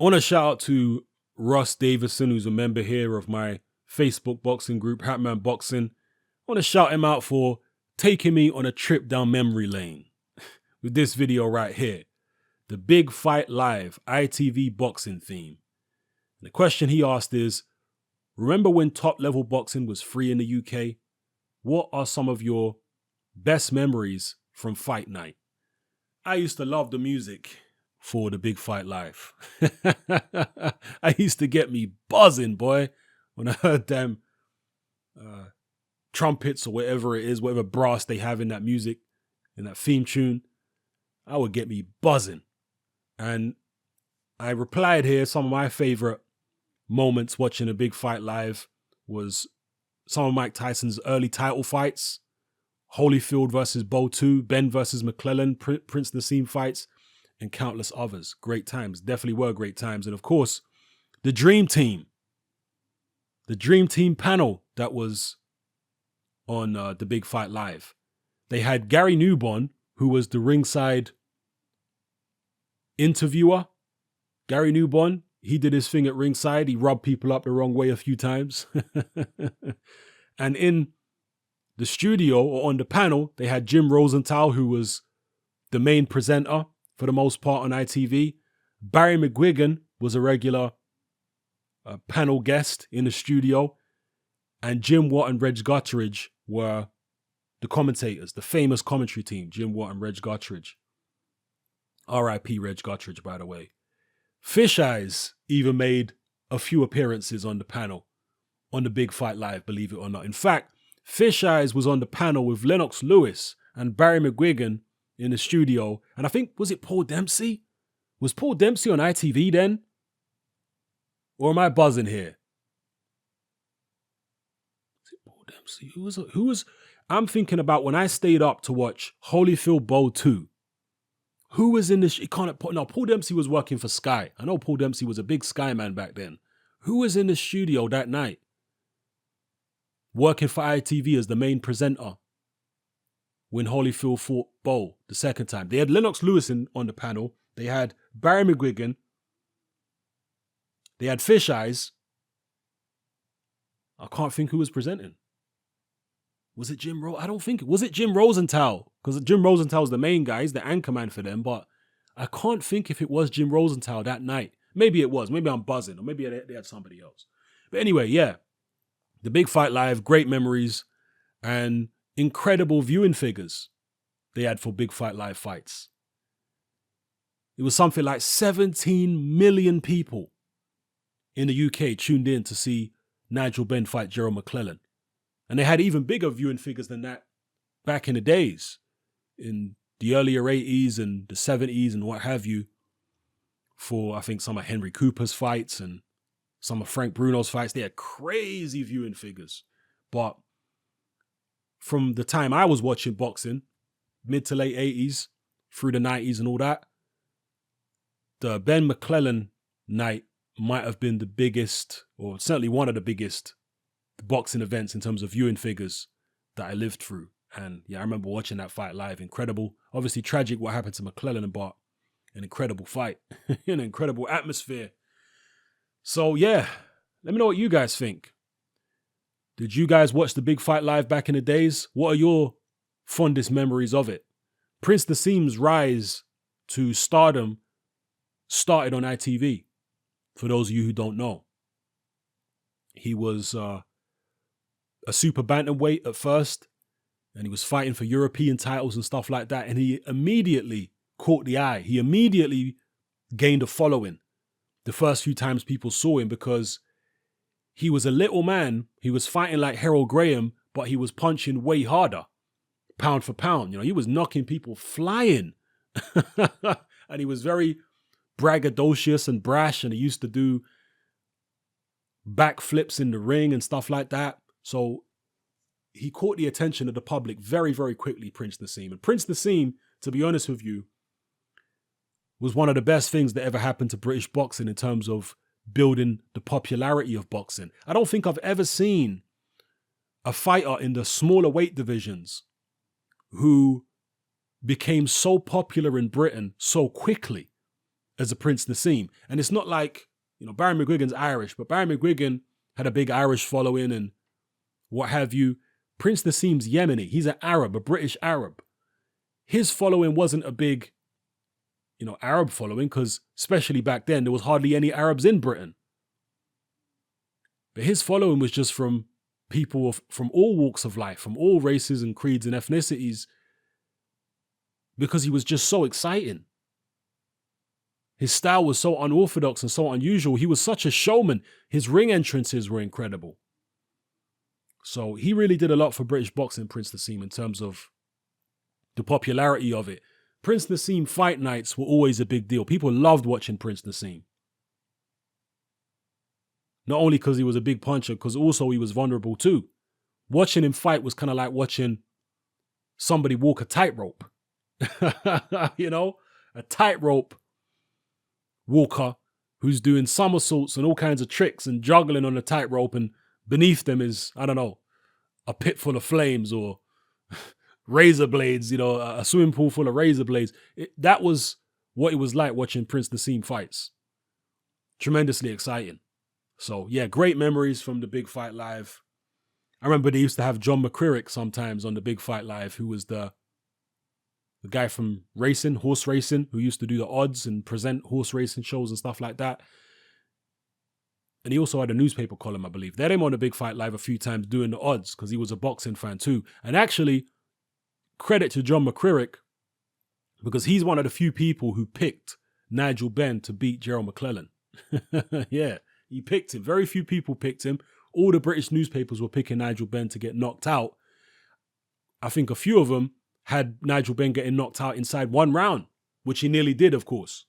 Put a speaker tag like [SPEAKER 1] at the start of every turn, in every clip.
[SPEAKER 1] want to shout out to Russ Davison, who's a member here of my Facebook boxing group, Hatman Boxing. I want to shout him out for taking me on a trip down memory lane with this video right here. The Big Fight Live ITV boxing theme. And the question he asked is, remember when top level boxing was free in the UK? What are some of your best memories from fight night? I used to love the music for the Big Fight Live. I used to get me buzzing, boy, when I heard them trumpets or whatever it is, whatever brass they have in that music, in that theme tune. I would get me buzzing. And I replied here, some of my favorite moments watching a Big Fight Live was some of Mike Tyson's early title fights, Holyfield versus Bo 2, Ben versus McClellan, Prince Naseem fights, and countless others. Great times, definitely were great times. And of course, the Dream Team panel that was on the Big Fight Live. They had Gary Newbon, who was the ringside interviewer. Gary Newbon, he did his thing at ringside. He rubbed people up the wrong way a few times. And in the studio or on the panel, they had Jim Rosenthal, who was the main presenter for the most part on ITV. Barry McGuigan was a regular panel guest in the studio. And Jim Watt and Reg Gutteridge were the commentators, the famous commentary team, Jim Watt and Reg Gutteridge. R.I.P. Reg Gutteridge, by the way. Fish Eyes even made a few appearances on the panel on the Big Fight Live, believe it or not. In fact, Fish Eyes was on the panel with Lennox Lewis and Barry McGuigan in the studio. And I think, was it Paul Dempsey? Was Paul Dempsey on ITV then? Or am I buzzing here? Is it Paul Dempsey? Who was? I'm thinking about when I stayed up to watch Holyfield Bowl 2. Who was in the... Paul Dempsey was working for Sky. I know Paul Dempsey was a big Sky man back then. Who was in the studio that night? Working for ITV as the main presenter when Holyfield fought Bowl the second time. They had Lennox Lewis on the panel. They had Barry McGuigan. They had Fish Eyes. I can't think who was presenting. Was it Jim I don't think it was. It Jim Rosenthal? Because Jim Rosenthal's the main guy. He's the anchor man for them. But I can't think if it was Jim Rosenthal that night. Maybe it was. Maybe I'm buzzing. Or maybe they had somebody else. But anyway, yeah. The Big Fight Live, great memories and incredible viewing figures they had for Big Fight Live fights. It was something like 17 million people in the UK tuned in to see Nigel Benn fight Gerald McClellan. And they had even bigger viewing figures than that back in the days, in the earlier 80s and the 70s and what have you, for I think some of Henry Cooper's fights and some of Frank Bruno's fights. They had crazy viewing figures. But from the time I was watching boxing, mid to late 80s, through the 90s and all that, the Ben McClellan night might have been the biggest, or certainly one of the biggest boxing events in terms of viewing figures that I lived through. And yeah, I remember watching that fight live. Incredible. Obviously tragic what happened to McClellan, but an incredible fight, an incredible atmosphere. So yeah, let me know what you guys think. Did you guys watch the Big Fight Live back in the days? What are your fondest memories of it? Prince Naseem's rise to stardom started on ITV, for those of you who don't know. He was a super bantamweight at first, and he was fighting for European titles and stuff like that, and he immediately caught the eye. He immediately gained a following the first few times people saw him, because he was a little man. He was fighting like Harold Graham, but he was punching way harder, pound for pound. You know, he was knocking people flying. And he was very braggadocious and brash, and he used to do backflips in the ring and stuff like that. So he caught the attention of the public very, very quickly, Prince Naseem. And Prince Naseem, to be honest with you, was one of the best things that ever happened to British boxing in terms of building the popularity of boxing. I don't think I've ever seen a fighter in the smaller weight divisions who became so popular in Britain so quickly as a Prince Naseem. And it's not like, Barry McGuigan's Irish, but Barry McGuigan had a big Irish following and what have you. Prince Naseem's Yemeni. He's an Arab, a British Arab. His following wasn't a big, Arab following, because especially back then, there was hardly any Arabs in Britain. But his following was just from people from all walks of life, from all races and creeds and ethnicities, because he was just so exciting. His style was so unorthodox and so unusual. He was such a showman. His ring entrances were incredible. So he really did a lot for British boxing, Prince Naseem, in terms of the popularity of it. Prince Naseem fight nights were always a big deal. People loved watching Prince Naseem. Not only because he was a big puncher, because also he was vulnerable too. Watching him fight was kind of like watching somebody walk a tightrope. A tightrope walker who's doing somersaults and all kinds of tricks and juggling on the tightrope, and beneath them is, I don't know, a pit full of flames or razor blades, a swimming pool full of razor blades. That was what it was like watching Prince Naseem fights. Tremendously exciting. So yeah, great memories from the Big Fight Live. I remember they used to have John McCririck sometimes on the Big Fight Live, who was the guy from racing, horse racing, who used to do the odds and present horse racing shows and stuff like that. And he also had a newspaper column, I believe. They had him on the Big Fight Live a few times doing the odds because he was a boxing fan too. And actually, credit to John McCririck, because he's one of the few people who picked Nigel Benn to beat Gerald McClellan. Yeah, he picked him. Very few people picked him. All the British newspapers were picking Nigel Benn to get knocked out. I think a few of them had Nigel Benn getting knocked out inside one round, which he nearly did, of course.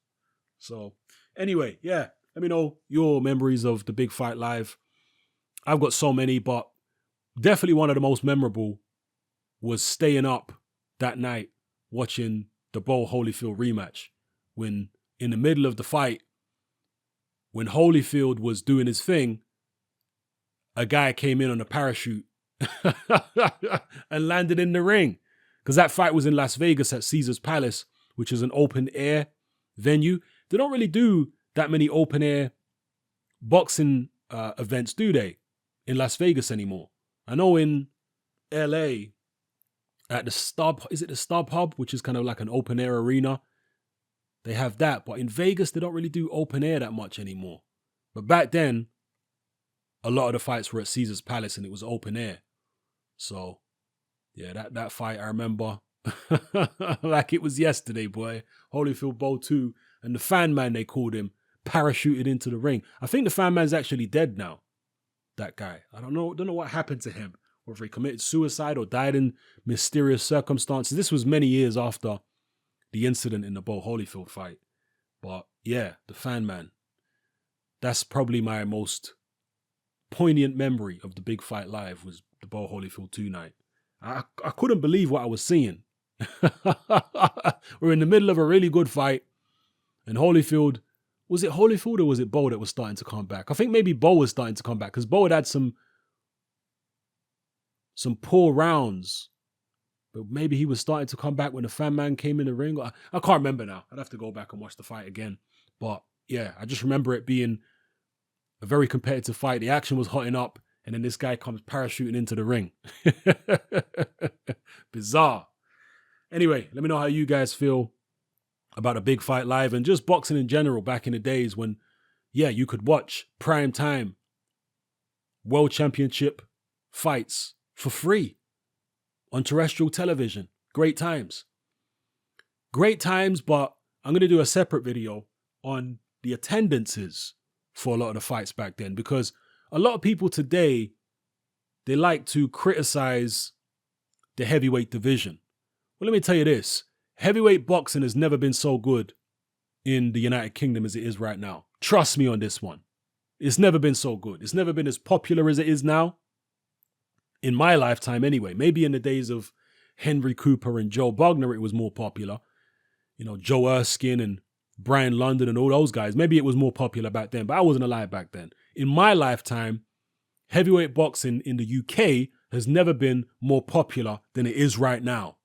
[SPEAKER 1] So anyway, yeah, let me know your memories of the Big Fight Live. I've got so many, but definitely one of the most memorable was staying up that night watching the Bo Holyfield rematch, when in the middle of the fight, when Holyfield was doing his thing, a guy came in on a parachute and landed in the ring. Because that fight was in Las Vegas at Caesar's Palace, which is an open air venue. They don't really do that many open air boxing events, do they, in Las Vegas anymore? I know in LA at the StubHub, which is kind of like an open air arena, they have that. But in Vegas, they don't really do open air that much anymore. But back then, a lot of the fights were at Caesar's Palace and it was open air. So yeah, that fight I remember like it was yesterday, boy. Holyfield Bo 2 and the fan man, they called him, parachuted into the ring. I think the fan man's actually dead now, that guy. I don't know what happened to him, whether he committed suicide or died in mysterious circumstances. This was many years after the incident in the Bo Holyfield fight. But yeah, the fan man. That's probably my most poignant memory of the Big Fight Live, was the Bo Holyfield 2 night. I couldn't believe what I was seeing. We're in the middle of a really good fight, and Holyfield, was it Holyfield or was it Bo that was starting to come back? I think maybe Bo was starting to come back, because Bo had some poor rounds, but maybe he was starting to come back when the fan man came in the ring. I can't remember now. I'd have to go back and watch the fight again. But yeah, I just remember it being a very competitive fight. The action was hotting up, and then this guy comes parachuting into the ring. Bizarre. Anyway, let me know how you guys feel about a Big Fight Live and just boxing in general back in the days when, yeah, you could watch prime time world championship fights for free on terrestrial television. Great times. Great times, but I'm going to do a separate video on the attendances for a lot of the fights back then, because a lot of people today, they like to criticize the heavyweight division. Well, let me tell you this. Heavyweight boxing has never been so good in the United Kingdom as it is right now. Trust me on this one. It's never been so good. It's never been as popular as it is now. In my lifetime anyway. Maybe in the days of Henry Cooper and Joe Bogner, it was more popular. Joe Erskine and Brian London and all those guys. Maybe it was more popular back then, but I wasn't alive back then. In my lifetime, heavyweight boxing in the UK has never been more popular than it is right now.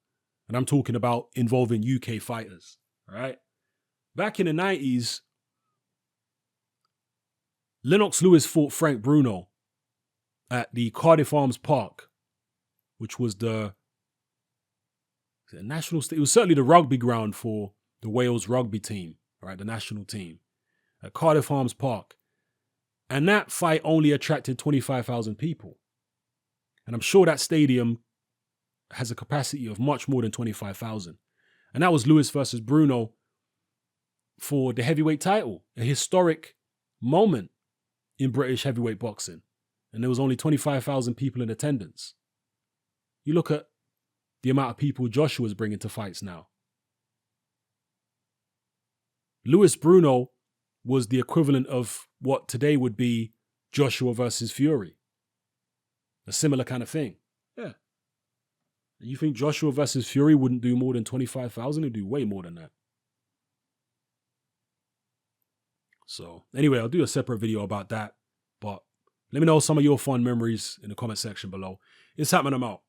[SPEAKER 1] And I'm talking about involving UK fighters, all right? back in the 90s, Lennox Lewis fought Frank Bruno at the Cardiff Arms Park, which was the national. It was certainly the rugby ground for the Wales rugby team, right? The national team at Cardiff Arms Park, and that fight only attracted 25,000 people, and I'm sure that stadium has a capacity of much more than 25,000, and that was Lewis versus Bruno for the heavyweight title, a historic moment in British heavyweight boxing. And there was only 25,000 people in attendance. You look at the amount of people Joshua's bringing to fights now. Lewis Bruno was the equivalent of what today would be Joshua versus Fury. A similar kind of thing. Yeah. You think Joshua versus Fury wouldn't do more than 25,000? It'd do way more than that. So anyway, I'll do a separate video about that. But let me know some of your fun memories in the comment section below. It's happening, I'm out.